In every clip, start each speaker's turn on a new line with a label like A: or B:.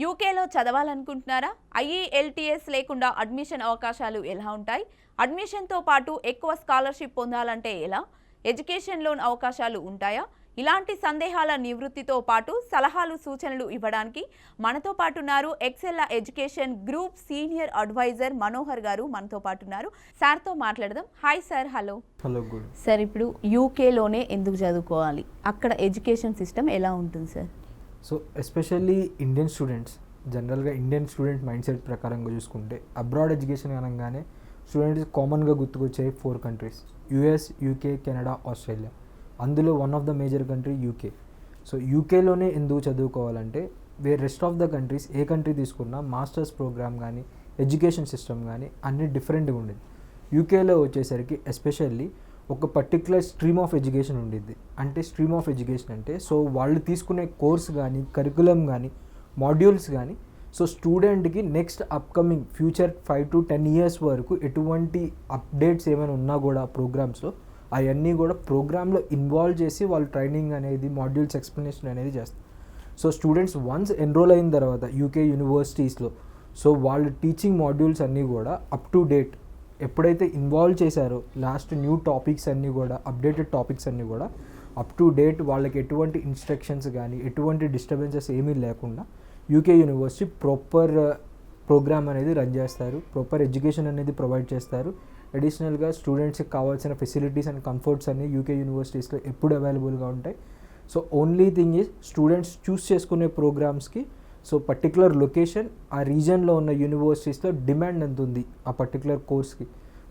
A: యూకేలో చదవాలనుకుంటున్నారా? ఐఈఎల్టీఎస్ లేకుండా అడ్మిషన్ అవకాశాలు ఎలా ఉంటాయి? అడ్మిషన్తో పాటు ఎక్కువ స్కాలర్షిప్ పొందాలంటే ఎలా? ఎడ్యుకేషన్ లోన్ అవకాశాలు ఉంటాయా? ఇలాంటి సందేహాల నివృత్తితో పాటు సలహాలు సూచనలు ఇవ్వడానికి మనతో పాటు ఉన్నారు Excel education group senior advisor Manohar garu మనతో పాటు ఉన్నారు. సార్తో మాట్లాడదాం. Hi sir. Hello.
B: Hello. Good
A: sir, ఇప్పుడు యూకేలోనే ఎందుకు చదువుకోవాలి? అక్కడ ఎడ్యుకేషన్ సిస్టమ్ ఎలా ఉంటుంది sir?
B: So especially Indian students జనరల్గా ఇండియన్ స్టూడెంట్ మైండ్ సెట్ ప్రకారంగా చూసుకుంటే అబ్రాడ్ ఎడ్యుకేషన్ అనగానే స్టూడెంట్స్ కామన్గా గుర్తుకొచ్చాయి 4 countries: US, UK, Canada, Australia. అందులో one of the major country UK. So యూకేలోనే ఎందుకు చదువుకోవాలంటే rest of the countries A country తీసుకున్నా మాస్టర్స్ ప్రోగ్రామ్ కానీ ఎడ్యుకేషన్ సిస్టమ్ కానీ అన్నీ డిఫరెంట్గా ఉండేది. యూకేలో వచ్చేసరికి ఎస్పెషల్లీ ఒక పర్టిక్యులర్ స్ట్రీమ్ ఆఫ్ ఎడ్యుకేషన్ ఉండిద్ది. అంటే స్ట్రీమ్ ఆఫ్ ఎడ్యుకేషన్ అంటే సో వాళ్ళు తీసుకునే కోర్స్ కానీ కరికులం కానీ మాడ్యూల్స్ కానీ సో స్టూడెంట్కి next upcoming future 5 to 10 years వరకు ఎటువంటి అప్డేట్స్ ఏమైనా ఉన్నా కూడా ప్రోగ్రామ్స్లో అవన్నీ కూడా ప్రోగ్రాంలో ఇన్వాల్వ్ చేసి వాళ్ళు ట్రైనింగ్ అనేది మాడ్యూల్స్ ఎక్స్ప్లెనేషన్ అనేది చేస్తారు. సో స్టూడెంట్స్ వన్స్ ఎన్రోల్ అయిన తర్వాత యూకే యూనివర్సిటీస్లో సో వాళ్ళు టీచింగ్ మాడ్యూల్స్ అన్నీ కూడా అప్ టు డేట్ ఎప్పుడైతే ఇన్వాల్వ్ చేశారో లాస్ట్ న్యూ టాపిక్స్ అన్నీ కూడా అప్డేటెడ్ టాపిక్స్ అన్నీ కూడా అప్ టు డేట్ వాళ్ళకి ఎటువంటి ఇన్స్ట్రక్షన్స్ కానీ ఎటువంటి డిస్టర్బెన్సెస్ ఏమీ లేకుండా యూకే యూనివర్సిటీ ప్రాపర్ ప్రోగ్రామ్ అనేది రన్ చేస్తారు, ప్రాపర్ ఎడ్యుకేషన్ అనేది ప్రొవైడ్ చేస్తారు. అడిషనల్గా స్టూడెంట్స్కి కావాల్సిన ఫెసిలిటీస్ అండ్ కంఫర్ట్స్ అన్నీ యూకే యూనివర్సిటీస్లో ఎప్పుడు అవైలబుల్గా ఉంటాయి. So only thing is students choose చేసుకునే ప్రోగ్రామ్స్కి సో పర్టికులర్ లొకేషన్ ఆ రీజన్లో ఉన్న యూనివర్సిటీస్లో డిమాండ్ ఎంత ఉంది ఆ పర్టికులర్ కోర్స్కి,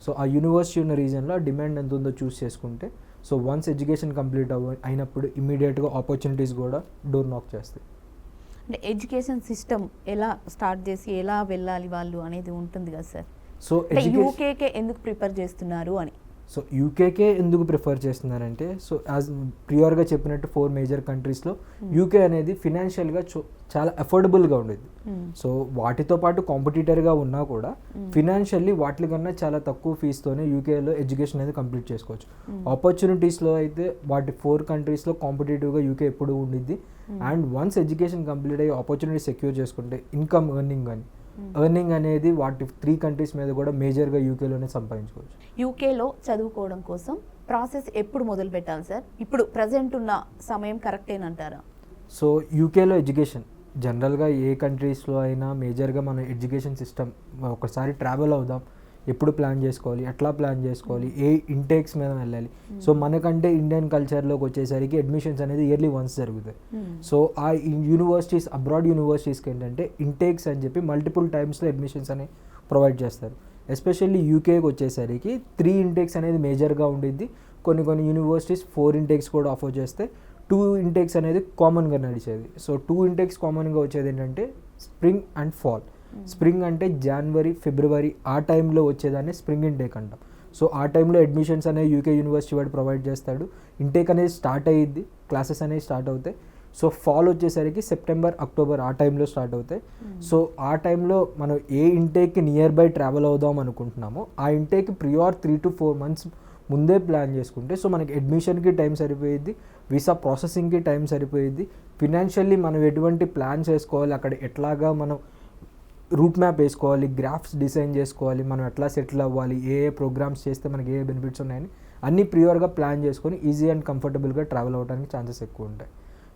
B: సో ఆ యూనివర్సిటీ ఉన్న రీజన్లో ఆ డిమాండ్ ఎంత ఉందో చూస్ చేసుకుంటే సో వన్స్ ఎడ్యుకేషన్ కంప్లీట్ అయినప్పుడు ఇమీడియట్గా ఆపర్చునిటీస్ కూడా డోర్ నాక్ చేస్తాయి.
A: అంటే ఎడ్యుకేషన్ సిస్టమ్ ఎలా స్టార్ట్ చేసి ఎలా వెళ్ళాలి వాళ్ళు అనేది ఉంటుంది కదా సార్.
B: సో
A: యూకేకే ఎందుకు ప్రిపేర్ చేస్తున్నారు అని?
B: సో యూకేకే ఎందుకు ప్రిఫర్ చేస్తున్నారంటే సో యాజ్ ప్రియర్గా చెప్పినట్టు 4 మేజర్ కంట్రీస్లో యూకే అనేది ఫినాన్షియల్గా చాలా అఫోర్డబుల్గా ఉండేది. సో వాటితో పాటు కాంపిటీటర్గా ఉన్నా కూడా ఫినాన్షియల్లీ వాటి కన్నా చాలా తక్కువ ఫీజుతోనే యూకేలో ఎడ్యుకేషన్ అనేది కంప్లీట్ చేసుకోవచ్చు. ఆపర్చునిటీస్లో అయితే వాటి 4 కంట్రీస్లో కాంపిటేటివ్గా యూకే ఎప్పుడు ఉండిద్ది. అండ్ వన్స్ ఎడ్యుకేషన్ కంప్లీట్ అయ్యి ఆపర్చునిటీ సెక్యూర్ చేసుకుంటే ఇన్కమ్ ఎర్నింగ్ అనేది వాటి 3 కంట్రీస్ మీద కూడా మేజర్గా యూకేలోనే సంపాదించుకోవచ్చు.
A: యూకేలో చదువుకోవడం కోసం ప్రాసెస్ ఎప్పుడు మొదలు పెట్టాలి సార్? ఇప్పుడు ప్రజెంట్ ఉన్న సమయం కరెక్టేనంటారా?
B: సో యూకేలో ఎడ్యుకేషన్ జనరల్గా ఏ కంట్రీస్లో అయినా మేజర్గా మన ఎడ్యుకేషన్ సిస్టమ్ ఒకసారి ట్రావెల్ అవుదాం, ఎప్పుడు ప్లాన్ చేసుకోవాలి, ఎట్లా ప్లాన్ చేసుకోవాలి, ఏ ఇంటేక్స్ మీద వెళ్ళాలి. సో మనకంటే ఇండియన్ కల్చర్లోకి వచ్చేసరికి అడ్మిషన్స్ అనేది ఇయర్లీ వన్స్ జరుగుతాయి. సో ఆ యూనివర్సిటీస్ అబ్రాడ్ యూనివర్సిటీస్కి ఏంటంటే ఇంటేక్స్ అని చెప్పి మల్టిపుల్ టైమ్స్లో అడ్మిషన్స్ అనేవి ప్రొవైడ్ చేస్తారు. ఎస్పెషల్లీ యూకేకి వచ్చేసరికి 3 ఇంటేక్స్ అనేది మేజర్గా ఉండిద్ది. కొన్ని యూనివర్సిటీస్ 4 ఇంటేక్స్ కూడా ఆఫర్ చేస్తే 2 ఇంటేక్స్ అనేది కామన్గా నడిచేది. సో 2 ఇంటేక్స్ కామన్గా వచ్చేది ఏంటంటే స్ప్రింగ్ అండ్ ఫాల్. స్ప్రింగ్ అంటే జనవరి, ఫిబ్రవరి ఆ టైంలో వచ్చేదాన్ని స్ప్రింగ్ ఇంటేక్ అంటాం. సో ఆ టైంలో అడ్మిషన్స్ అనేవి యూకే యూనివర్సిటీ వాడు ప్రొవైడ్ చేస్తాడు. ఇంటేక్ అనేది స్టార్ట్ అయ్యిద్ది, క్లాసెస్ అనేవి స్టార్ట్ అవుతాయి. సో ఫాల్ వచ్చేసరికి సెప్టెంబర్, అక్టోబర్ ఆ టైంలో స్టార్ట్ అవుతాయి. సో ఆ టైంలో మనం ఏ ఇంటేక్కి నియర్ బై ట్రావెల్ అవుదాం అనుకుంటున్నామో ఆ ఇంటేక్కి ప్రియార్ 3 to 4 months ముందే ప్లాన్ చేసుకుంటే సో మనకి అడ్మిషన్కి టైం సరిపోయిద్ది, వీసా ప్రాసెసింగ్కి టైం సరిపోయిద్ది. ఫినాన్షియల్లీ మనం ఎటువంటి ప్లాన్స్ వేసుకోవాలి, అక్కడ ఎట్లాగా మనం రూట్ మ్యాప్ వేసుకోవాలి, గ్రాఫ్స్ డిజైన్ చేసుకోవాలి, మనం ఎట్లా సెటిల్ అవ్వాలి, ఏ ప్రోగ్రామ్స్ చేస్తే మనకి ఏ బెనిఫిట్స్ ఉన్నాయని అన్నీ ప్రియోర్గా ప్లాన్ చేసుకొని ఈజీ అండ్ కంఫర్టబుల్గా ట్రావెల్ అవ్వడానికి ఛాన్సెస్ ఎక్కువ ఉంటాయి.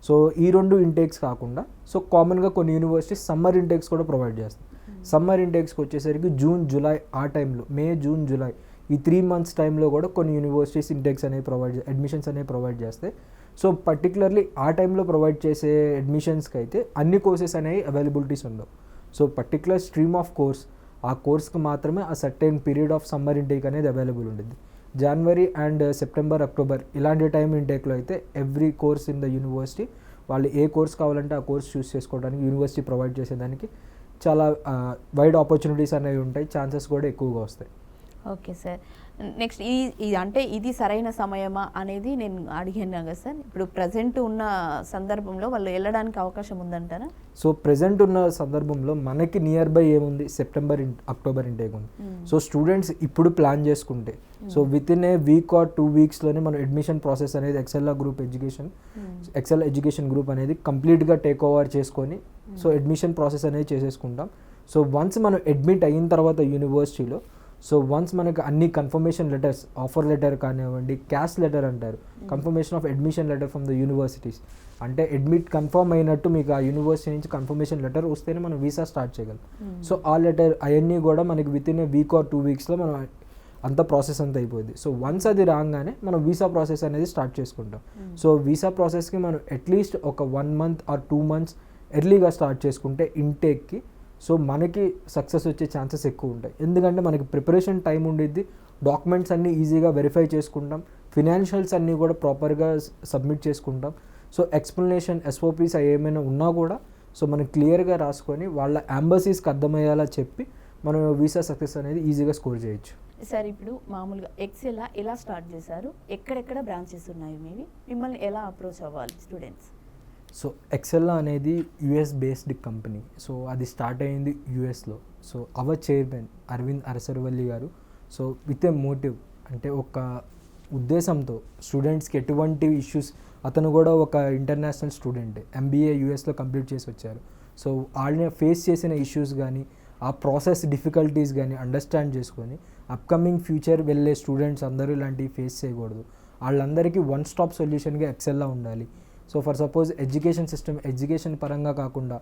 B: సో ఈ 2 ఇంటేక్స్ కాకుండా సో కామన్గా కొన్ని యూనివర్సిటీస్ సమ్మర్ ఇంటేక్స్ కూడా ప్రొవైడ్ చేస్తాయి. సమ్మర్ ఇంటేక్స్కి వచ్చేసరికి జూన్, జూలై ఆ టైంలో, మే, జూన్, జూలై ఈ 3 months టైంలో కూడా కొన్ని యూనివర్సిటీస్ ఇంటేక్స్ అనేవి అడ్మిషన్స్ అనేవి ప్రొవైడ్ చేస్తాయి. సో పర్టికులర్లీ ఆ టైంలో ప్రొవైడ్ చేసే అడ్మిషన్స్కి అయితే అన్ని కోర్సెస్ అనేవి అవైలబిలిటీస్ ఉండవు. So particular stream of course ఆ కోర్స్కి మాత్రమే ఆ certain period of summer intake అనేది అవైలబుల్ ఉంటుంది. జనవరి అండ్ సెప్టెంబర్, అక్టోబర్ ఇలాంటి టైం ఇంటేక్లో అయితే every course in the university వాళ్ళు ఏ కోర్స్ కావాలంటే ఆ కోర్స్ చూస్ చేసుకోవడానికి యూనివర్సిటీ ప్రొవైడ్ చేసేదానికి చాలా వైడ్ ఆపర్చునిటీస్ అనేవి ఉంటాయి, ఛాన్సెస్ కూడా ఎక్కువగా వస్తాయి.
A: Okay sir. నెక్స్ట్ అంటే ఇది సరైన సమయమా అనేది నేను అడిగాను కదా సార్. ఇప్పుడు ప్రజెంట్ ఉన్న సందర్భంలో వాళ్ళు వెళ్ళడానికి అవకాశం ఉందంటారా?
B: సో ప్రెజెంట్ ఉన్న సందర్భంలో మనకి నియర్ బై ఏముంది, అక్టోబర్ ఇంటేక్ ఉంది. సో స్టూడెంట్స్ ఇప్పుడు ప్లాన్ చేసుకుంటే so with in a week or 2 వీక్స్లోనే మనం అడ్మిషన్ ప్రాసెస్ అనేది ఎక్సెల్ ఎడ్యుకేషన్ గ్రూప్ అనేది కంప్లీట్గా టేక్ ఓవర్ చేసుకొని సో అడ్మిషన్ ప్రాసెస్ అనేది చేసేసుకుంటాం. సో వన్స్ మనం అడ్మిట్ అయిన తర్వాత యూనివర్సిటీలో సో వన్స్ మనకి అన్ని కన్ఫర్మేషన్ లెటర్స్, ఆఫర్ లెటర్ కానివ్వండి, క్యాష్ లెటర్ అంటారు, confirmation of admission letter from the universities, అంటే అడ్మిట్ కన్ఫర్మ్ అయినట్టు మీకు ఆ యూనివర్సిటీ నుంచి కన్ఫర్మేషన్ లెటర్ వస్తేనే మనం వీసా స్టార్ట్ చేయగలం. సో ఆ లెటర్ అవన్నీ కూడా మనకి with in a week or 2 వీక్స్లో మనం అంత ప్రాసెస్ అంతా అయిపోయింది. సో వన్స్ అది రాగానే మనం వీసా ప్రాసెస్ అనేది స్టార్ట్ చేసుకుంటాం. సో వీసా ప్రాసెస్కి మనం అట్లీస్ట్ ఒక 1 మంత్ ఆర్ 2 మంత్స్ ఎర్లీగా స్టార్ట్ చేసుకుంటే ఇంటేక్కి సో మనకి సక్సెస్ వచ్చే ఛాన్సెస్ ఎక్కువ ఉంటాయి. ఎందుకంటే మనకి ప్రిపరేషన్ టైం ఉండిద్ది, డాక్యుమెంట్స్ అన్నీ ఈజీగా వెరిఫై చేసుకుంటాం, ఫినాన్షియల్స్ అన్నీ కూడా ప్రాపర్గా సబ్మిట్ చేసుకుంటాం. సో ఎక్స్ప్లెనేషన్ ఎస్ఓపీస్ ఏమైనా ఉన్నా కూడా సో మనం క్లియర్గా రాసుకొని వాళ్ళ ఎంబసీస్కి అర్థమయ్యేలా చెప్పి మనం వీసా సక్సెస్ అనేది ఈజీగా స్కోర్ చేయొచ్చు.
A: సార్ ఇప్పుడు మామూలుగా ఎక్సెల్ ఎలా స్టార్ట్ చేశారు, ఎక్కడెక్కడ బ్రాంచెస్ ఉన్నాయి మీవి, మిమ్మల్ని ఎలా అప్రోచ్ అవ్వాలి స్టూడెంట్స్?
B: సో ఎక్సెల్లా అనేది యుఎస్ బేస్డ్ కంపెనీ. సో అది స్టార్ట్ అయింది యుఎస్లో. సో అవర్ చైర్మన్ అరవింద్ అరసరవల్లి గారు సో విత్ ఏ మోటివ్, అంటే ఒక ఉద్దేశంతో స్టూడెంట్స్కి ఎటువంటి ఇష్యూస్, అతను కూడా ఒక ఇంటర్నేషనల్ స్టూడెంట్, ఎంబీఏ యుఎస్లో కంప్లీట్ చేసి వచ్చారు. సో వాళ్ళని ఫేస్ చేసిన ఇష్యూస్ కానీ ఆ ప్రాసెస్ డిఫికల్టీస్ కానీ అండర్స్టాండ్ చేసుకొని అప్కమింగ్ ఫ్యూచర్ వెళ్ళే స్టూడెంట్స్ అందరూ ఇలాంటివి ఫేస్ చేయకూడదు, వాళ్ళందరికీ వన్ స్టాప్ సొల్యూషన్గా ఎక్సెల్లా ఉండాలి. సో ఫర్ సపోజ్ ఎడ్యుకేషన్ పరంగా కాకుండా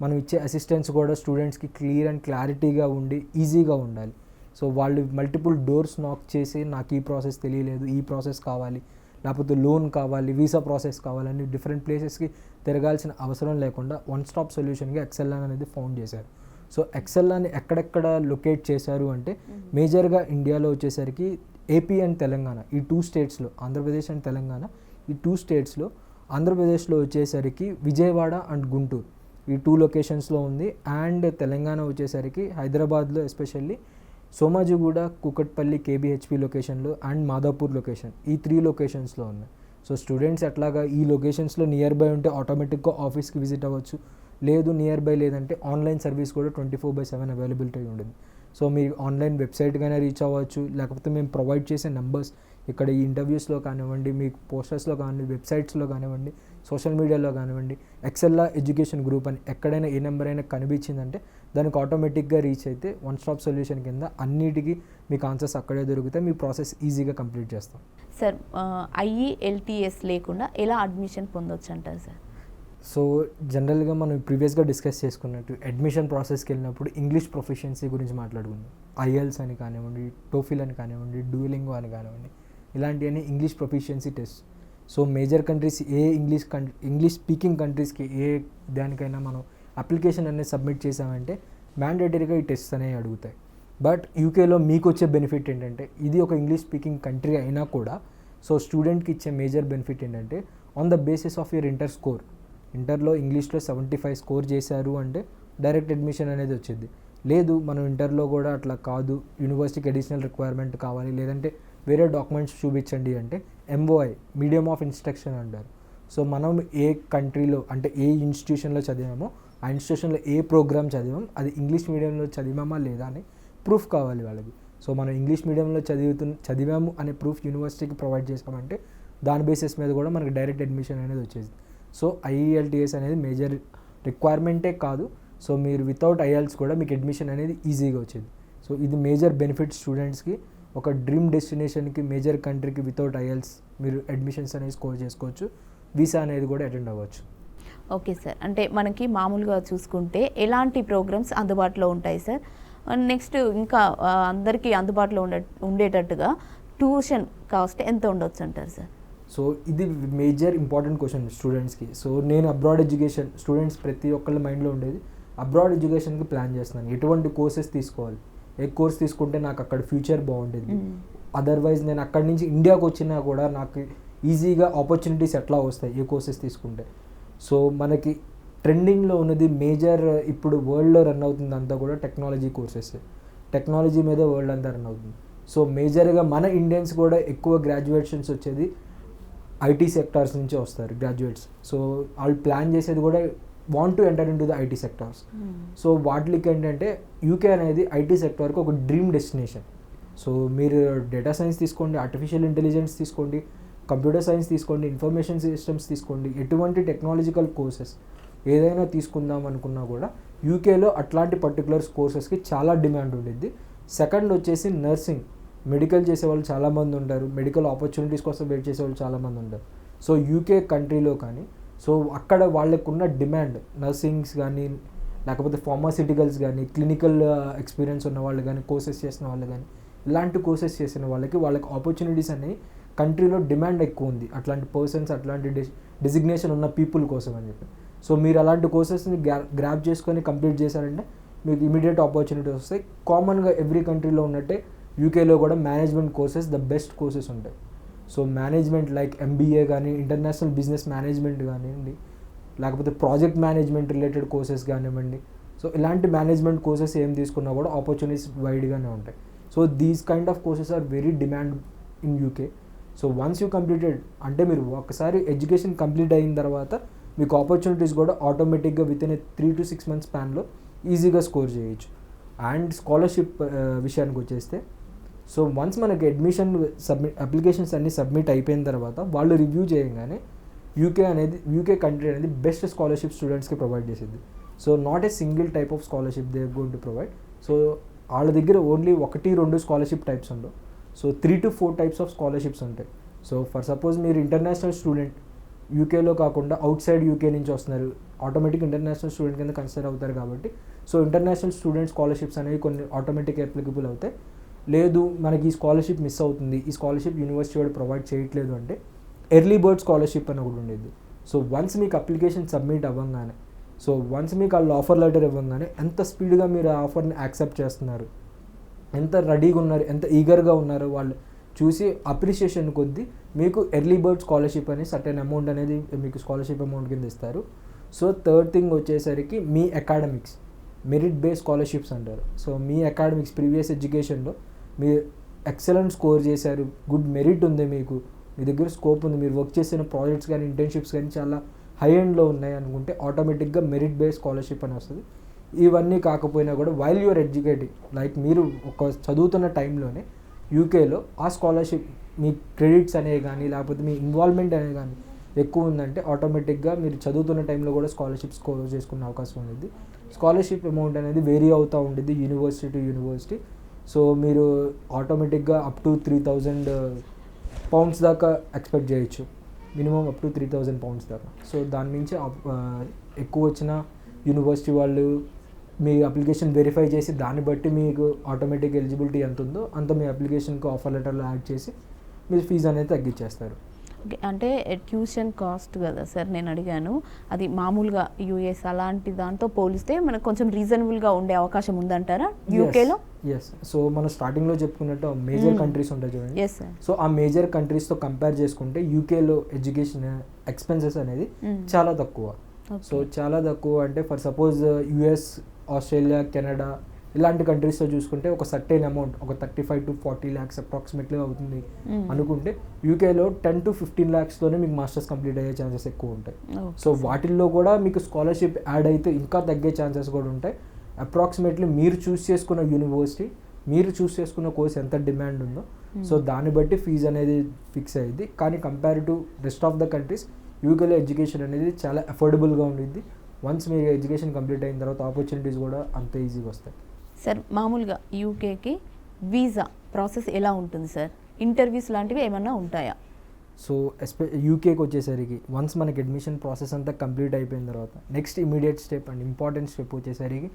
B: మనం ఇచ్చే అసిస్టెన్స్ కూడా స్టూడెంట్స్కి క్లియర్ అండ్ క్లారిటీగా ఉండి ఈజీగా ఉండాలి. సో వాళ్ళు మల్టిపుల్ డోర్స్ నాక్ చేసి నాకు ఈ ప్రాసెస్ తెలియలేదు, ఈ ప్రాసెస్ కావాలి, లేకపోతే లోన్ కావాలి, వీసా ప్రాసెస్ కావాలని డిఫరెంట్ ప్లేసెస్కి తిరగాల్సిన అవసరం లేకుండా వన్ స్టాప్ సొల్యూషన్గా ఎక్సెల్లాన్ అనేది ఫౌండ్ చేశారు. సో ఎక్సెల్లాన్ని ఎక్కడెక్కడ లొకేట్ చేశారు అంటే మేజర్గా ఇండియాలో వచ్చేసరికి ఏపీ అండ్ తెలంగాణ, ఈ 2 స్టేట్స్లో, ఆంధ్రప్రదేశ్ అండ్ తెలంగాణ, ఈ 2 స్టేట్స్లో, ఆంధ్రప్రదేశ్లో వచ్చేసరికి విజయవాడ అండ్ గుంటూరు, ఈ 2 లొకేషన్స్లో ఉంది. అండ్ తెలంగాణ వచ్చేసరికి హైదరాబాద్లో ఎస్పెషల్లీ సోమాజిగూడ, కూకట్పల్లి, కేబిహెచ్పి లొకేషన్లో అండ్ మాదాపూర్ లొకేషన్, ఈ 3 లొకేషన్స్లో ఉన్నాయి. సో స్టూడెంట్స్ ఎట్లాగా ఈ లొకేషన్స్లో నియర్ బై ఉంటే ఆటోమేటిక్గా ఆఫీస్కి విజిట్ అవ్వచ్చు, లేదు నియర్ బై లేదంటే ఆన్లైన్ సర్వీస్ కూడా 24/7 అవైలబిలిటీ ఉంటుంది. సో మీరు ఆన్లైన్ వెబ్సైట్గానే రీచ్ అవ్వచ్చు, లేకపోతే మేము ప్రొవైడ్ చేసే నెంబర్స్ ఇక్కడ ఈ ఇంటర్వ్యూస్లో కానివ్వండి, మీకు పోస్టర్స్లో కానివ్వండి, వెబ్సైట్స్లో కానివ్వండి, సోషల్ మీడియాలో కానివ్వండి, ఎక్సెల్లా ఎడ్యుకేషన్ గ్రూప్ అని ఎక్కడైనా ఏ నెంబర్ అయినా కనిపించిందంటే దానికి ఆటోమేటిక్గా రీచ్ అయితే వన్ స్టాప్ సొల్యూషన్ కింద అన్నిటికీ మీకు ఆన్సర్స్ అక్కడే దొరికితే మీ ప్రాసెస్ ఈజీగా కంప్లీట్ చేస్తాం.
A: సార్ IELTS లేకుండా ఎలా అడ్మిషన్ పొందొచ్చు అంటారు సార్?
B: సో జనరల్గా మనం ప్రీవియస్గా డిస్కస్ చేసుకున్నట్టు అడ్మిషన్ ప్రాసెస్కి వెళ్ళినప్పుడు ఇంగ్లీష్ ప్రొఫిషియన్సీ గురించి మాట్లాడుకున్నాం. IELTS అని కానివ్వండి, టోఫిల్ అని కానివ్వండి, డూలింగో అని కానివ్వండి, ఇలాంటివన్నీ English proficiency test. So major countries English speaking కంట్రీస్కి ఏ దానికైనా మనం అప్లికేషన్ అనేది సబ్మిట్ చేసామంటే మ్యాండేటరీగా ఈ టెస్ట్ అనేవి అడుగుతాయి. బట్ యూకేలో మీకు వచ్చే బెనిఫిట్ ఏంటంటే ఇది ఒక ఇంగ్లీష్ స్పీకింగ్ కంట్రీ అయినా కూడా సో స్టూడెంట్కి ఇచ్చే మేజర్ బెనిఫిట్ ఏంటంటే on the basis of your inter score, ఇంటర్లో ఇంగ్లీష్లో 75 స్కోర్ చేశారు అంటే డైరెక్ట్ అడ్మిషన్ అనేది వచ్చింది. లేదు మనం ఇంటర్లో కూడా అట్లా కాదు, యూనివర్సిటీకి అడిషనల్ రిక్వైర్మెంట్ కావాలి, లేదంటే వేరే డాక్యుమెంట్స్ చూపించండి అంటే MOI మీడియం ఆఫ్ ఇన్స్ట్రక్షన్ అంటారు. సో మనం ఏ కంట్రీలో అంటే ఏ ఇన్స్టిట్యూషన్లో చదివామో ఆ ఇన్స్టిట్యూషన్లో ఏ ప్రోగ్రామ్ చదివాం అది ఇంగ్లీష్ మీడియంలో చదివామా లేదా అని ప్రూఫ్ కావాలి వాళ్ళకి. సో మనం ఇంగ్లీష్ మీడియంలో చదివాము అనే ప్రూఫ్ యూనివర్సిటీకి ప్రొవైడ్ చేసామంటే దాని బేసిస్ మీద కూడా మనకి డైరెక్ట్ అడ్మిషన్ అనేది వచ్చేది. సో IELTS అనేది మేజర్ రిక్వైర్మెంటే కాదు, సో మీరు వితౌట్ IELTS కూడా మీకు అడ్మిషన్ అనేది ఈజీగా వచ్చేది. సో ఇది మేజర్ బెనిఫిట్ స్టూడెంట్స్కి. ఒక డ్రీమ్ డెస్టినేషన్కి మేజర్ కంట్రీకి వితౌట్ IELTS మీరు అడ్మిషన్స్ అనేది స్కోర్ చేసుకోవచ్చు, వీసా అనేది కూడా అటెండ్ అవ్వచ్చు.
A: ఓకే సార్, అంటే మనకి మామూలుగా చూసుకుంటే ఎలాంటి ప్రోగ్రామ్స్ అందుబాటులో ఉంటాయి సార్? నెక్స్ట్ ఇంకా అందరికీ అందుబాటులో ఉండేటట్టుగా ట్యూషన్ కాస్ట్ ఎంత ఉండొచ్చు అంటారు సార్?
B: సో ఇది మేజర్ ఇంపార్టెంట్ క్వశ్చన్ స్టూడెంట్స్కి. సో నేను అబ్రాడ్ ఎడ్యుకేషన్ స్టూడెంట్స్ ప్రతి ఒక్కళ్ళ మైండ్లో ఉండేది అబ్రాడ్ ఎడ్యుకేషన్కి ప్లాన్ చేస్తున్నాను, ఎటువంటి కోర్సెస్ తీసుకోవాలి, ఏ కోర్స్ తీసుకుంటే నాకు అక్కడ ఫ్యూచర్ బాగుంటుంది, అదర్వైజ్ నేను అక్కడి నుంచి ఇండియాకి వచ్చినా కూడా నాకు ఈజీగా ఆపర్చునిటీస్ ఎట్లా వస్తాయి ఏ కోర్సెస్ తీసుకుంటే. సో మనకి ట్రెండింగ్లో ఉన్నది మేజర్ ఇప్పుడు వరల్డ్లో రన్ అవుతుంది అంతా కూడా టెక్నాలజీ కోర్సెస్, టెక్నాలజీ మీద వరల్డ్ అంతా రన్ అవుతుంది. సో మేజర్గా మన ఇండియన్స్ కూడా ఎక్కువ గ్రాడ్యుయేషన్స్ వచ్చేది ఐటీ సెక్టార్స్ నుంచి వస్తారు గ్రాడ్యుయేట్స్. సో వాళ్ళు ప్లాన్ చేసేది కూడా want to enter in to the IT sectors. So వాటికి ఏంటంటే యూకే అనేది ఐటీ సెక్టార్కి ఒక డ్రీమ్ డెస్టినేషన్. సో మీరు డేటా సైన్స్ తీసుకోండి, ఆర్టిఫిషియల్ ఇంటెలిజెన్స్ తీసుకోండి, కంప్యూటర్ సైన్స్ తీసుకోండి, ఇన్ఫర్మేషన్ సిస్టమ్స్ తీసుకోండి, ఎటువంటి టెక్నాలజికల్ కోర్సెస్ ఏదైనా తీసుకుందాం అనుకున్నా కూడా యూకేలో అట్లాంటి పర్టికులర్ కోర్సెస్కి చాలా డిమాండ్ ఉండిద్ది. సెకండ్ వచ్చేసి నర్సింగ్, మెడికల్ చేసేవాళ్ళు చాలామంది ఉంటారు, మెడికల్ ఆపర్చునిటీస్ కోసం వెయిట్ చేసేవాళ్ళు చాలామంది ఉంటారు. సో యూకే కంట్రీలో కానీ సో అక్కడ వాళ్ళకు ఉన్న డిమాండ్ నర్సింగ్స్ కానీ లేకపోతే ఫార్మాసిటికల్స్ కానీ క్లినికల్ ఎక్స్పీరియన్స్ ఉన్న వాళ్ళు కానీ కోర్సెస్ చేసిన వాళ్ళు కానీ ఇలాంటి కోర్సెస్ చేసిన వాళ్ళకి ఆపర్చునిటీస్ అనేవి కంట్రీలో డిమాండ్ ఎక్కువ ఉంది, అట్లాంటి పర్సన్స్ అట్లాంటి డిజిగ్నేషన్ ఉన్న పీపుల్ కోసం అని చెప్పి. సో మీరు అలాంటి కోర్సెస్ని గ్రాప్ చేసుకొని కంప్లీట్ చేశారంటే మీకు ఇమీడియట్ ఆపర్చునిటీస్ వస్తాయి. కామన్గా ఎవ్రీ కంట్రీలో ఉన్నట్టే యూకేలో కూడా management courses the best courses ఉంటాయి. సో మేనేజ్మెంట్ లైక్ ఎంబీఏ కానీ ఇంటర్నేషనల్ బిజినెస్ మేనేజ్మెంట్ కానివ్వండి లేకపోతే ప్రాజెక్ట్ మేనేజ్మెంట్ రిలేటెడ్ కోర్సెస్ కానివ్వండి. సో ఇలాంటి మేనేజ్మెంట్ కోర్సెస్ ఏం తీసుకున్నా కూడా ఆపర్చునిటీస్ వైడ్గానే ఉంటాయి. So these kind of courses are very demand in UK. So once you completed అంటే మీరు ఒకసారి ఎడ్యుకేషన్ కంప్లీట్ అయిన తర్వాత మీకు ఆపర్చునిటీస్ కూడా ఆటోమేటిక్గా విత్ ఇన్ 3 to 6 months స్పాన్లో ఈజీగా స్కోర్ చేయొచ్చు. అండ్ స్కాలర్షిప్ విషయానికి వచ్చేస్తే సో వన్స్ మనకి అడ్మిషన్ అప్లికేషన్స్ అన్నీ సబ్మిట్ అయిపోయిన తర్వాత వాళ్ళు రివ్యూ చేయగానే యూకే కంట్రీ అనేది బెస్ట్ స్కాలర్షిప్ స్టూడెంట్స్కి ప్రొవైడ్ చేసేది. So not a single type of scholarship they are going to provide. So వాళ్ళ దగ్గర ఓన్లీ 1-2 స్కాలర్షిప్ టైప్స్ ఉండవు. So 3 to 4 types of scholarships ఉంటాయి. సో ఫర్ సపోజ్ మీరు ఇంటర్నేషనల్ స్టూడెంట్ యూకేలో కాకుండా అవుట్ సైడ్ యూకే నుంచి వస్తున్నారు, ఆటోమేటిక్ ఇంటర్నేషనల్ స్టూడెంట్ కింద కన్సిడర్ అవుతారు కాబట్టి సో ఇంటర్నేషనల్ స్టూడెంట్ స్కాలర్షిప్స్ అనేవి కొన్ని ఆటోమేటిక్ అప్లికబుల్ అవుతాయి. లేదు మనకి ఈ స్కాలర్షిప్ మిస్ అవుతుంది, ఈ స్కాలర్షిప్ యూనివర్సిటీ వాడు ప్రొవైడ్ చేయట్లేదు అంటే ఎర్లీ బర్డ్ స్కాలర్షిప్ అని ఒకటి ఉండేది. సో వన్స్ మీకు అప్లికేషన్ సబ్మిట్ అవ్వగానే సో వన్స్ మీకు వాళ్ళు ఆఫర్ లెటర్ ఇవ్వగానే ఎంత స్పీడ్గా మీరు ఆ ఆఫర్ని యాక్సెప్ట్ చేస్తున్నారు, ఎంత రెడీగా ఉన్నారు, ఎంత ఈగర్గా ఉన్నారో వాళ్ళు చూసి అప్రిషియేషన్ కొద్దీ మీకు ఎర్లీ బర్డ్ స్కాలర్షిప్ అని సర్టెన్ అమౌంట్ అనేది మీకు స్కాలర్షిప్ అమౌంట్ కింద ఇస్తారు. సో థర్డ్ థింగ్ వచ్చేసరికి మీ అకాడమిక్స్ మెరిట్ బేస్డ్ స్కాలర్షిప్స్ అంటారు. సో మీ అకాడమిక్స్ ప్రీవియస్ ఎడ్యుకేషన్లో మీరు ఎక్సలెంట్ స్కోర్ చేశారు, గుడ్ మెరిట్ ఉంది, మీ దగ్గర స్కోప్ ఉంది, మీరు వర్క్ చేసిన ప్రాజెక్ట్స్ కానీ ఇంటర్న్షిప్స్ కానీ చాలా హై ఎండ్లో ఉన్నాయి అనుకుంటే ఆటోమేటిక్గా మెరిట్ బేస్డ్ స్కాలర్షిప్ అని వస్తుంది. ఇవన్నీ కాకపోయినా కూడా వైల్ యూఆర్ ఎడ్యుకేటింగ్ లైక్ మీరు ఒక చదువుతున్న టైంలోనే యూకేలో ఆ స్కాలర్షిప్ మీ క్రెడిట్స్ అనేవి కానీ లేకపోతే మీ ఇన్వాల్వ్మెంట్ అనేది కానీ ఎక్కువ ఉందంటే ఆటోమేటిక్గా మీరు చదువుతున్న టైంలో కూడా స్కాలర్షిప్ స్కోర్ చేసుకునే అవకాశం ఉంది. స్కాలర్షిప్ అమౌంట్ అనేది వేరీ అవుతూ ఉంటుంది యూనివర్సిటీ టు యూనివర్సిటీ. సో మీరు ఆటోమేటిక్గా అప్ టు £3,000 దాకా ఎక్స్పెక్ట్ చేయొచ్చు, మినిమం అప్ టు £3,000 దాకా. సో దాని నుంచి ఎక్కువ వచ్చిన యూనివర్సిటీ వాళ్ళు మీ అప్లికేషన్ వెరిఫై చేసి దాన్ని బట్టి మీకు ఆటోమేటిక్ ఎలిజిబిలిటీ ఎంత ఉందో అంత మీ అప్లికేషన్కి ఆఫర్ లెటర్లో యాడ్ చేసి మీరు ఫీజు అనేది తగ్గించేస్తారు.
A: ఓకే, అంటే ట్యూషన్ కాస్ట్ కదా సార్ నేను అడిగాను, అది మామూలుగా యూఎస్ అలాంటి దాంతో పోలిస్తే మనకు కొంచెం రీజనబుల్గా ఉండే అవకాశం ఉందంటారా యూకేలో?
B: ఎస్. సో మనం స్టార్టింగ్లో చెప్పుకున్నట్టు మేజర్ కంట్రీస్ ఉంటాయి చూడండి.
A: Yes sir.
B: సో ఆ మేజర్ కంట్రీస్తో కంపేర్ చేసుకుంటే యూకేలో ఎడ్యుకేషన్ ఎక్స్పెన్సెస్ అనేది చాలా తక్కువ. సో చాలా తక్కువ అంటే for suppose US, Australia, Canada ఇలాంటి కంట్రీస్లో చూసుకుంటే ఒక సర్టెన్ అమౌంట్ ఒక 35 to 40 lakhs అప్రాక్సిమేట్లీ అవుతుంది అనుకుంటే యూకేలో 10 to 15 lakhsలోనే మీకు మాస్టర్స్ కంప్లీట్ అయ్యే ఛాన్సెస్ ఎక్కువ ఉంటాయి. సో వాటిల్లో కూడా మీకు స్కాలర్షిప్ యాడ్ అయితే ఇంకా తగ్గే ఛాన్సెస్ కూడా ఉంటాయి. అప్రాక్సిమేట్లీ మీరు చూస్ చేసుకున్న యూనివర్సిటీ, మీరు చూస్ చేసుకున్న కోర్స్ ఎంత డిమాండ్ ఉందో సో దాన్ని బట్టి ఫీజు అనేది ఫిక్స్ అయ్యింది. కానీ compare to rest of the countries యూకేలో ఎడ్యుకేషన్ అనేది చాలా అఫోర్డబుల్గా ఉండిద్ది. వన్స్ మీరు ఎడ్యుకేషన్ కంప్లీట్ అయిన తర్వాత ఆపర్చునిటీస్ కూడా అంత ఈజీగా వస్తాయి.
A: సార్ మామూలుగా యూకేకి వీసా ప్రాసెస్ ఎలా ఉంటుంది సార్? ఇంటర్వ్యూస్ లాంటివి ఏమన్నా ఉంటాయా?
B: సో యూకేకి వచ్చేసరికి వన్స్ మనకి అడ్మిషన్ ప్రాసెస్ అంతా కంప్లీట్ అయిపోయిన తర్వాత next immediate step and important step వచ్చేసరికి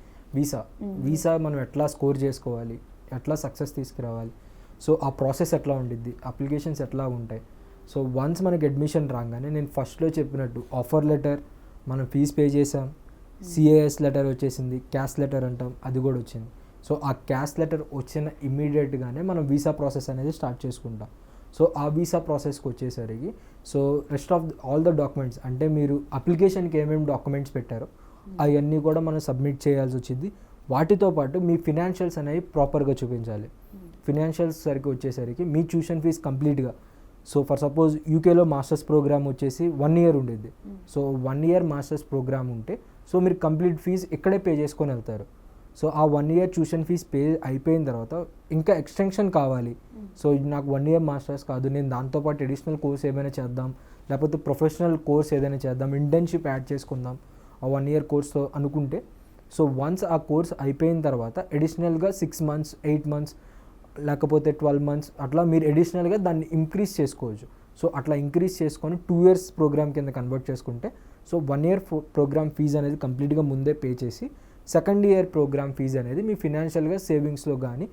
B: వీసా మనం ఎట్లా స్కోర్ చేసుకోవాలి, ఎట్లా సక్సెస్ తీసుకురావాలి, సో ఆ ప్రాసెస్ ఎట్లా ఉండిద్ది, అప్లికేషన్స్ ఎట్లా ఉంటాయి. సో వన్స్ మనకి అడ్మిషన్ రాగానే నేను ఫస్ట్లో చెప్పినట్టు ఆఫర్ లెటర్, మనం ఫీజు పే చేసాం, సిఏఎస్ లెటర్ వచ్చేసింది, క్యాష్ లెటర్ అంటాం అది కూడా వచ్చింది. సో ఆ క్యాష్ లెటర్ వచ్చిన ఇమ్మీడియట్గానే మనం వీసా ప్రాసెస్ అనేది స్టార్ట్ చేసుకుంటాం. సో ఆ వీసా ప్రాసెస్కి వచ్చేసరికి so rest of all the documents అంటే మీరు అప్లికేషన్కి ఏమేమి డాక్యుమెంట్స్ పెట్టారో అవన్నీ కూడా మనం సబ్మిట్ చేయాల్సి వచ్చింది. వాటితో పాటు మీ ఫినాన్షియల్స్ అనేవి ప్రాపర్గా చూపించాలి. ఫినాన్షియల్స్ సరికి వచ్చేసరికి మీ ట్యూషన్ ఫీజ్ కంప్లీట్గా, సో ఫర్ సపోజ్ యూకేలో మాస్టర్స్ ప్రోగ్రామ్ వచ్చేసి 1 year ఉండేది. సో 1 year మాస్టర్స్ ప్రోగ్రామ్ ఉంటే సో మీరు కంప్లీట్ ఫీజ్ ఇక్కడే పే చేసుకొని వెళ్తారు. సో ఆ 1 year ట్యూషన్ ఫీజ్ పే అయిపోయిన తర్వాత ఇంకా ఎక్స్టెన్షన్ కావాలి, సో నాకు 1 year మాస్టర్స్ కాదు, నేను దాంతోపాటు అడిషనల్ కోర్స్ ఏమైనా చేద్దాం, లేకపోతే ప్రొఫెషనల్ కోర్స్ ఏదైనా చేద్దాం, ఇంటర్న్షిప్ యాడ్ చేసుకుందాం ఆ 1 year కోర్స్తో అనుకుంటే, సో వన్స్ ఆ కోర్స్ అయిపోయిన తర్వాత అడిషనల్గా 6 months 8 months లేకపోతే 12 months అట్లా మీరు అడిషనల్గా దాన్ని ఇంక్రీజ్ చేసుకోవచ్చు. సో అట్లా ఇంక్రీజ్ చేసుకొని 2 years ప్రోగ్రామ్ కింద కన్వర్ట్ చేసుకుంటే, సో 1 year ప్రోగ్రామ్ ఫీజు అనేది కంప్లీట్గా ముందే పే చేసి, సెకండ్ ఇయర్ ప్రోగ్రామ్ ఫీజు అనేది మీ ఫినాన్షియల్గా సేవింగ్స్లో కానీ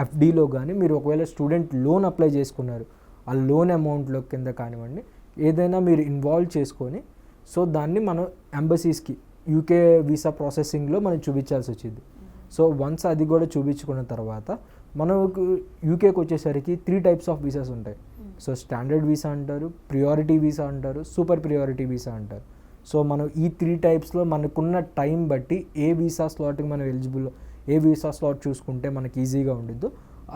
B: ఎఫ్డీలో కానీ మీరు ఒకవేళ స్టూడెంట్ లోన్ అప్లై చేసుకున్నారు ఆ లోన్ అమౌంట్లో కింద కానివ్వండి ఏదైనా మీరు ఇన్వాల్వ్ చేసుకొని, సో దాన్ని మనం ఎంబసీస్కి యూకే వీసా ప్రాసెసింగ్లో మనం చూపించాల్సి వచ్చింది. సో వన్స్ అది కూడా చూపించుకున్న తర్వాత మనకు యూకేకి వచ్చేసరికి 3 types ఆఫ్ వీసాస్ ఉంటాయి. సో స్టాండర్డ్ వీసా అంటారు, ప్రియారిటీ వీసా అంటారు, సూపర్ ప్రియారిటీ వీసా అంటారు. సో మనం ఈ 3 typesలో మనకున్న టైం బట్టి ఏ వీసా స్లాట్కి మనం ఎలిజిబుల్, ఏ వీసా స్లాట్ చూసుకుంటే మనకి ఈజీగా ఉండిద్దో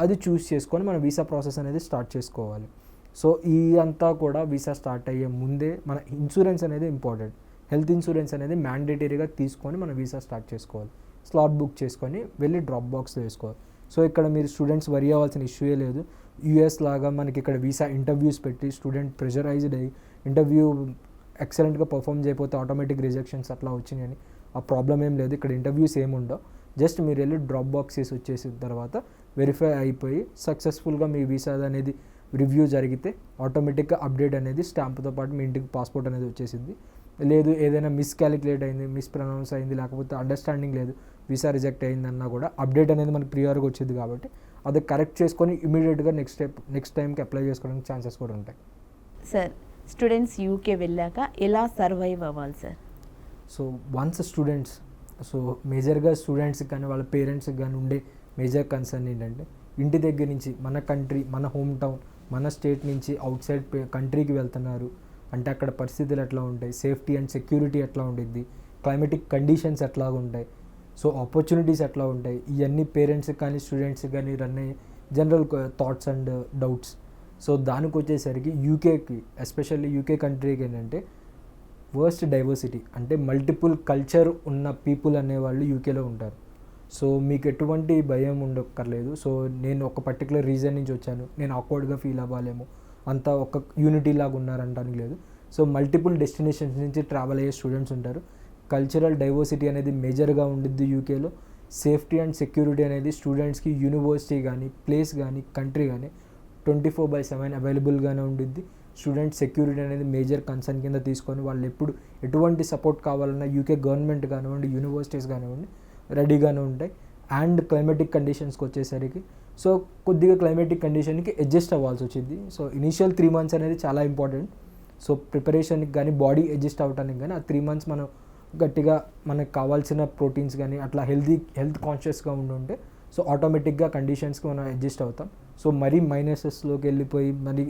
B: అది చూస్ చేసుకొని మన వీసా ప్రాసెస్ అనేది స్టార్ట్ చేసుకోవాలి. సో ఈ అంతా కూడా వీసా స్టార్ట్ అయ్యే ముందే మన ఇన్సూరెన్స్ అనేది ఇంపార్టెంట్. హెల్త్ ఇన్సూరెన్స్ అనేది మ్యాండేటరీగా తీసుకొని మన వీసా స్టార్ట్ చేసుకోవాలి. స్లాట్ బుక్ చేసుకొని వెళ్ళి డ్రాప్ బాక్స్లో వేసుకోవాలి. సో ఇక్కడ మీరు స్టూడెంట్స్ వరీ అవ్వాల్సిన ఇష్యూయే లేదు. యూఎస్ లాగా మనకి ఇక్కడ వీసా ఇంటర్వ్యూస్ పెట్టి స్టూడెంట్ ప్రెషరైజ్డ్ అయ్యి ఇంటర్వ్యూ ఎక్సలెంట్గా పర్ఫామ్ చేయకపోతే ఆటోమేటిక్ రిజెక్షన్స్ అట్లా వచ్చినాయని ఆ ప్రాబ్లం ఏం లేదు. ఇక్కడ ఇంటర్వ్యూస్ ఏముండవు, జస్ట్ మీరు వెళ్ళి డ్రాప్ బాక్స్ వేసి వచ్చేసిన తర్వాత వెరిఫై అయిపోయి సక్సెస్ఫుల్గా మీ వీసా అనేది రివ్యూ జరిగితే ఆటోమేటిక్గా అప్డేట్ అనేది స్టాంప్తో పాటు మీ ఇంటికి పాస్పోర్ట్ అనేది వచ్చేసింది. లేదు ఏదైనా మిస్కాలిక్యులేట్ అయింది, మిస్ప్రొనౌన్స్ అయింది, లేకపోతే అండర్స్టాండింగ్ లేదు, వీసా రిజెక్ట్ అయిందన్నా కూడా అప్డేట్ అనేది మనకి ప్రియార్గా వచ్చేది కాబట్టి అది కరెక్ట్ చేసుకొని ఇమీడియట్గా నెక్స్ట్ టైంకి అప్లై చేసుకోవడానికి ఛాన్సెస్ కూడా ఉంటాయి.
A: సార్ స్టూడెంట్స్ యూకే వెళ్ళాక ఎలా సర్వైవ్ అవ్వాలి sir?
B: So once students, so మేజర్గా స్టూడెంట్స్కి కానీ వాళ్ళ పేరెంట్స్కి కానీ ఉండే మేజర్ కన్సర్న్ ఏంటంటే ఇంటి దగ్గర నుంచి మన కంట్రీ, మన హోమ్ టౌన్, మన స్టేట్ నుంచి అవుట్ సైడ్ కంట్రీకి వెళ్తున్నారు అంటే అక్కడ పరిస్థితులు ఎట్లా ఉంటాయి, సేఫ్టీ అండ్ సెక్యూరిటీ ఎట్లా ఉండిద్ది, క్లైమేటిక్ కండిషన్స్ ఎట్లా ఉంటాయి, సో ఆపర్చునిటీస్ ఎట్లా ఉంటాయి, ఇవన్నీ పేరెంట్స్కి కానీ స్టూడెంట్స్కి కానీ రన్ అయ్యే general thoughts and doubts. So దానికి వచ్చేసరికి యూకేకి, ఎస్పెషల్లీ యూకే కంట్రీకి ఏంటంటే వర్స్ట్ డైవర్సిటీ అంటే మల్టిపుల్ కల్చర్ ఉన్న పీపుల్ అనేవాళ్ళు యూకేలో ఉంటారు. సో మీకు ఎటువంటి భయం ఉండక్కర్లేదు. సో నేను ఒక పర్టికులర్ రీజన్ నుంచి వచ్చాను, నేను ఆక్వర్డ్గా ఫీల్ అవ్వాలేమో, అంతా ఒక యూనిటీ లాగా ఉన్నారంటానికి లేదు. సో మల్టిపుల్ డెస్టినేషన్స్ నుంచి ట్రావెల్ అయ్యే స్టూడెంట్స్ ఉంటారు. కల్చరల్ డైవర్సిటీ అనేది మేజర్గా ఉండిద్ది యూకేలో. సేఫ్టీ అండ్ సెక్యూరిటీ అనేది స్టూడెంట్స్కి యూనివర్సిటీ కానీ, ప్లేస్ కానీ, కంట్రీ కానీ 24/7 అవైలబుల్గానే ఉండిద్ది. స్టూడెంట్ సెక్యూరిటీ అనేది మేజర్ కన్సర్న్ కింద తీసుకొని వాళ్ళు ఎటువంటి సపోర్ట్ కావాలన్నా యూకే గవర్నమెంట్ కానివ్వండి, యూనివర్సిటీస్ కానివ్వండి రెడీగానే ఉంటాయి. అండ్ క్లైమేటిక్ కండిషన్స్కి వచ్చేసరికి సో కొద్దిగా క్లైమేటిక్ కండిషన్కి అడ్జస్ట్ అవ్వాల్సి వచ్చింది. సో ఇనీషియల్ 3 months అనేది చాలా ఇంపార్టెంట్. సో ప్రిపరేషన్కి కానీ, బాడీ అడ్జస్ట్ అవ్వడానికి కానీ ఆ 3 months మనం గట్టిగా మనకు కావాల్సిన ప్రోటీన్స్ కానీ అట్లా హెల్త్ కాన్షియస్గా ఉండుంటే సో ఆటోమేటిక్గా కండిషన్స్కి మనం అడ్జస్ట్ అవుతాం. సో మరీ మైనసెస్లోకి వెళ్ళిపోయి మరీ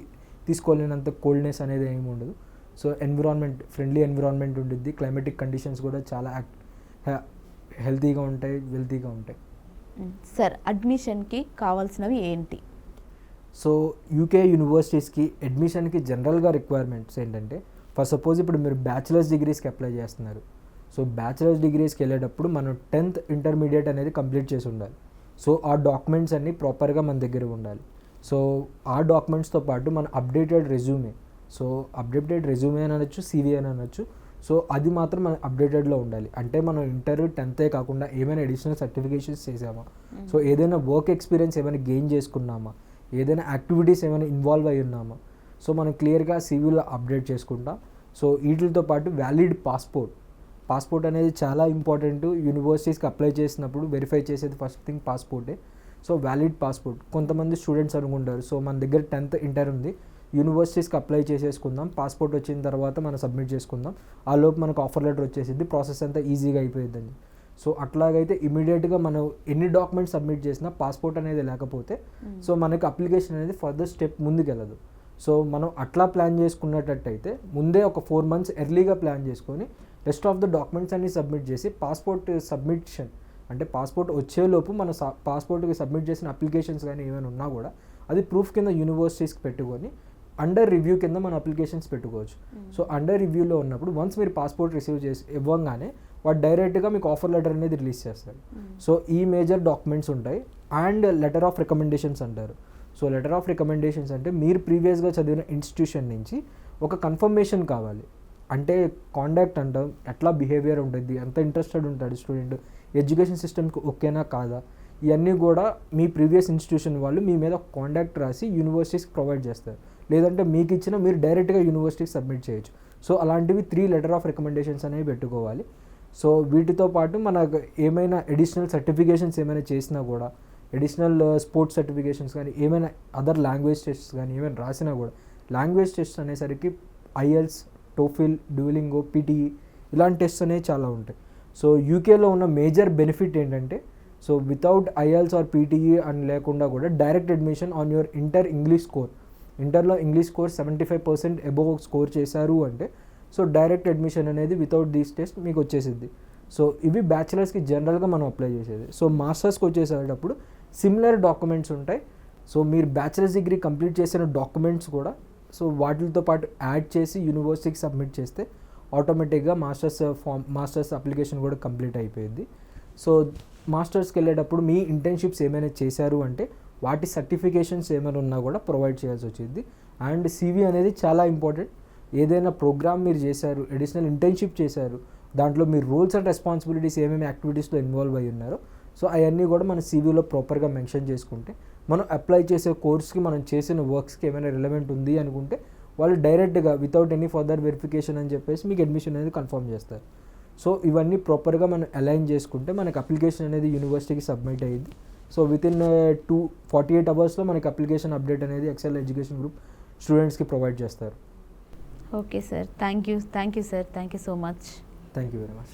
B: తీసుకోలేనంత కోల్డ్నెస్ అనేది ఏమి ఉండదు. సో ఫ్రెండ్లీ ఎన్విరాన్మెంట్ ఉండిద్ది. క్లైమేటిక్ కండిషన్స్ కూడా చాలా హెల్తీగా ఉంటాయి, వెల్తీగా ఉంటాయి.
A: సార్ అడ్మిషన్కి కావాల్సినవి ఏంటి?
B: సో యూకే యూనివర్సిటీస్కి అడ్మిషన్కి జనరల్గా రిక్వైర్మెంట్స్ ఏంటంటే, ఫర్ సపోజ్ ఇప్పుడు మీరు బ్యాచిలర్స్ డిగ్రీస్కి అప్లై చేస్తున్నారు. సో బ్యాచిలర్స్ డిగ్రీస్కి వెళ్ళేటప్పుడు మనం 10th ఇంటర్మీడియట్ అనేది కంప్లీట్ చేసి ఉండాలి. సో ఆ డాక్యుమెంట్స్ అన్నీ ప్రాపర్గా మన దగ్గర ఉండాలి. సో ఆ డాక్యుమెంట్స్తో పాటు మన updated resume, so updated resume అని అనొచ్చు, CV అని అనొచ్చు. సో అది మాత్రం మన అప్డేటెడ్లో ఉండాలి. అంటే మనం ఇంటర్ 10th కాకుండా ఏమైనా అడిషనల్ సర్టిఫికేషన్స్ చేసామా, సో ఏదైనా వర్క్ ఎక్స్పీరియన్స్ ఏమైనా గెయిన్ చేసుకున్నామా, ఏదైనా యాక్టివిటీస్ ఏమైనా ఇన్వాల్వ్ అయి ఉన్నామా, సో మనం క్లియర్గా CVలో అప్డేట్ చేసుకుంటాం. సో వీటితో పాటు వ్యాలిడ్ పాస్పోర్ట్ అనేది చాలా ఇంపార్టెంట్. యూనివర్సిటీస్కి అప్లై చేసినప్పుడు వెరిఫై చేసేది ఫస్ట్ థింగ్ పాస్పోర్టే. So valid passport. కొంతమంది స్టూడెంట్స్ అనుకుంటారు సో మన దగ్గర 10th ఇంటర్ ఉంది, యూనివర్సిటీస్కి అప్లై చేసేసుకుందాం, పాస్పోర్ట్ వచ్చిన తర్వాత మనం సబ్మిట్ చేసుకుందాం, ఆ లోపు మనకు ఆఫర్ లెటర్ వచ్చేసింది, ప్రాసెస్ అంతా ఈజీగా అయిపోయిందండి. సో అట్లాగైతే ఇమీడియట్గా మనం ఎన్ని డాక్యుమెంట్స్ సబ్మిట్ చేసినా పాస్పోర్ట్ అనేది లేకపోతే సో మనకి అప్లికేషన్ అనేది ఫర్దర్ స్టెప్ ముందుకెళ్ళదు. సో మనం అట్లా ప్లాన్ చేసుకున్నట్టయితే ముందే ఒక 4 months ఎర్లీగా ప్లాన్ చేసుకొని రెస్ట్ ఆఫ్ ద డాక్యుమెంట్స్ అన్ని సబ్మిట్ చేసి పాస్పోర్ట్ అంటే పాస్పోర్ట్ వచ్చేలోపు మన పాస్పోర్ట్కి సబ్మిట్ చేసిన అప్లికేషన్స్ కానీ ఏమైనా ఉన్నా కూడా అది ప్రూఫ్ కింద యూనివర్సిటీస్కి పెట్టుకొని అండర్ రివ్యూ కింద మన అప్లికేషన్స్ పెట్టుకోవచ్చు. సో అండర్ రివ్యూలో ఉన్నప్పుడు వన్స్ మీరు పాస్పోర్ట్ రిసీవ్ చేసి ఇవ్వగానే వాడు డైరెక్ట్గా మీకు ఆఫర్ లెటర్ అనేది రిలీజ్ చేస్తారు. సో ఈ మేజర్ డాక్యుమెంట్స్ ఉంటాయి. అండ్ లెటర్ ఆఫ్ రికమెండేషన్స్ అంటారు. సో లెటర్ ఆఫ్ రికమెండేషన్స్ అంటే మీరు ప్రీవియస్గా చదివిన ఇన్స్టిట్యూషన్ నుంచి ఒక కన్ఫర్మేషన్ కావాలి. అంటే కాండాక్ట్ అంటాం, ఎట్లా బిహేవియర్ ఉంటుంది, ఎంత ఇంట్రెస్టెడ్ ఉంటాడు స్టూడెంట్, ఎడ్యుకేషన్ సిస్టమ్కి ఓకేనా కాదా, ఇవన్నీ కూడా మీ ప్రీవియస్ ఇన్స్టిట్యూషన్ వాళ్ళు మీ మీద కాండాక్ట్ రాసి యూనివర్సిటీస్కి ప్రొవైడ్ చేస్తారు. లేదంటే మీకు ఇచ్చిన మీరు డైరెక్ట్గా యూనివర్సిటీకి సబ్మిట్ చేయొచ్చు. సో అలాంటివి 3 లెటర్ ఆఫ్ రికమెండేషన్స్ అనేవి పెట్టుకోవాలి. సో వీటితో పాటు మనకు ఏమైనా అడిషనల్ సర్టిఫికేషన్స్ ఏమైనా చేసినా కూడా, అడిషనల్ స్పోర్ట్స్ సర్టిఫికేషన్స్ కానీ, ఏమైనా అదర్ లాంగ్వేజ్ టెస్ట్స్ కానీ ఏమైనా రాసినా కూడా, లాంగ్వేజ్ టెస్ట్ అనేసరికి ఐఎల్స్, టోఫిల్, డ్యూలింగో, పీటీఈ ఇలాంటి టెస్ట్స్ అనేవి చాలా ఉంటాయి. సో యూకేలో ఉన్న మేజర్ బెనిఫిట్ ఏంటంటే, so without IELTS or PTE అని లేకుండా కూడా direct admission on your inter English score. ఇంటర్లో ఇంగ్లీష్ స్కోర్ 75% అబోవ్ స్కోర్ చేశారు అంటే సో డైరెక్ట్ అడ్మిషన్ అనేది వితౌట్ దీస్ టెస్ట్ మీకు వచ్చేసిద్ది. సో ఇవి బ్యాచిలర్స్కి జనరల్గా మనం అప్లై చేసేది. సో మాస్టర్స్కి వచ్చేసేటప్పుడు సిమిలర్ డాక్యుమెంట్స్ ఉంటాయి. సో మీరు బ్యాచిలర్స్ డిగ్రీ కంప్లీట్ చేసిన డాక్యుమెంట్స్ కూడా సో వాటితో పాటు యాడ్ చేసి యూనివర్సిటీకి సబ్మిట్ చేస్తే ఆటోమేటిక్గా మాస్టర్స్ అప్లికేషన్ కూడా కంప్లీట్ అయిపోయింది. సో మాస్టర్స్కి వెళ్ళేటప్పుడు మీ ఇంటర్న్షిప్స్ ఏమైనా చేశారు అంటే వాటి సర్టిఫికేషన్స్ ఏమైనా ఉన్నా కూడా ప్రొవైడ్ చేయాల్సి వచ్చింది. అండ్ CV అనేది చాలా ఇంపార్టెంట్. ఏదైనా ప్రోగ్రామ్ మీరు చేశారు, అడిషనల్ ఇంటర్న్షిప్ చేశారు, దాంట్లో మీరు రూల్స్ అండ్ రెస్పాన్సిబిలిటీస్ ఏమేమి యాక్టివిటీస్లో ఇన్వాల్వ్ అయ్యి ఉన్నారో సో అవన్నీ కూడా మన CVలో ప్రాపర్గా మెన్షన్ చేసుకుంటే మనం అప్లై చేసే కోర్స్కి మనం చేసిన వర్క్స్కి ఏమైనా రిలవెంట్ ఉంది అనుకుంటే వాళ్ళు డైరెక్ట్గా వితౌట్ ఎనీ ఫర్దర్ వెరిఫికేషన్ అని చెప్పేసి మీకు అడ్మిషన్ అనేది కన్ఫర్మ్ చేస్తారు. సో ఇవన్నీ ప్రాపర్గా మనం అలైన్ చేసుకుంటే మనకి అప్లికేషన్ అనేది యూనివర్సిటీకి సబ్మిట్ అయ్యింది. సో వితిన్ 48 అవర్స్లో మనకి అప్లికేషన్ అప్డేట్ అనేది ఎక్సెల్ ఎడ్యుకేషన్ గ్రూప్ స్టూడెంట్స్కి ప్రొవైడ్ చేస్తారు.
A: Okay sir, thank you sir, thank you so much.
B: Thank you very much.